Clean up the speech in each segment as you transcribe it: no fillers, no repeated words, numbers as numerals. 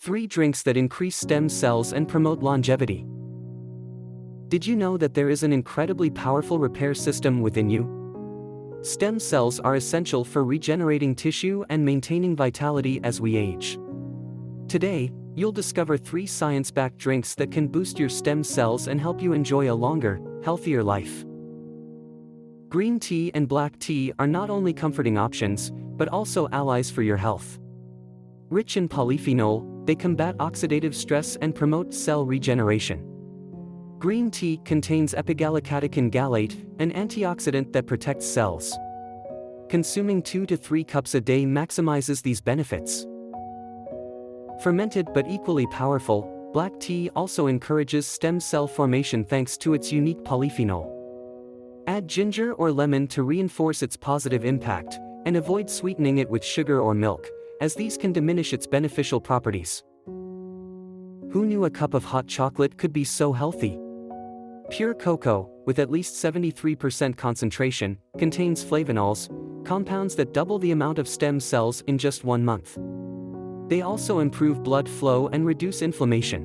3 drinks that increase stem cells and promote longevity. Did you know that there is an incredibly powerful repair system within you? Stem cells are essential for regenerating tissue and maintaining vitality as we age. Today, you'll discover 3 science-backed drinks that can boost your stem cells and help you enjoy a longer, healthier life. Green tea and black tea are not only comforting options, but also allies for your health. Rich in polyphenol, they combat oxidative stress and promote cell regeneration. Green tea contains epigallocatechin gallate, an antioxidant that protects cells. Consuming 2 to 3 cups a day maximizes these benefits. Fermented but equally powerful, black tea also encourages stem cell formation thanks to its unique polyphenol. Add ginger or lemon to reinforce its positive impact, and avoid sweetening it with sugar or milk, as these can diminish its beneficial properties. Who knew a cup of hot chocolate could be so healthy? Pure cocoa, with at least 73% concentration, contains flavonols, compounds that double the amount of stem cells in just 1 month. They also improve blood flow and reduce inflammation.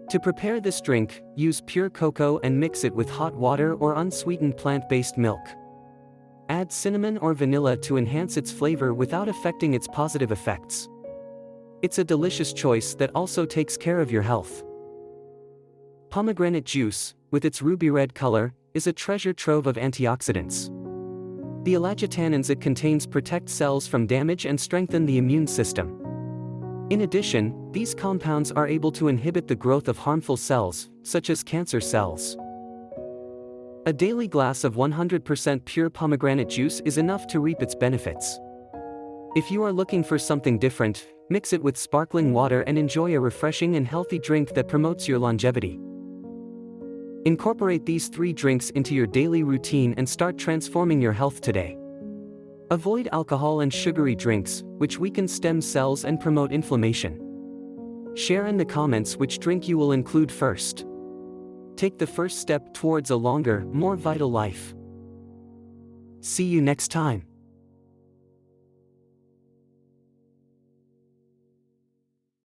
To prepare this drink, use pure cocoa and mix it with hot water or unsweetened plant-based milk. Add cinnamon or vanilla to enhance its flavor without affecting its positive effects. It's a delicious choice that also takes care of your health. Pomegranate juice, with its ruby red color, is a treasure trove of antioxidants. The elagitannins it contains protect cells from damage and strengthen the immune system. In addition, these compounds are able to inhibit the growth of harmful cells, such as cancer cells. A daily glass of 100% pure pomegranate juice is enough to reap its benefits. If you are looking for something different, mix it with sparkling water and enjoy a refreshing and healthy drink that promotes your longevity. Incorporate these 3 drinks into your daily routine and start transforming your health today. Avoid alcohol and sugary drinks, which weaken stem cells and promote inflammation. Share in the comments which drink you will include first. Take the first step towards a longer, more vital life. See you next time.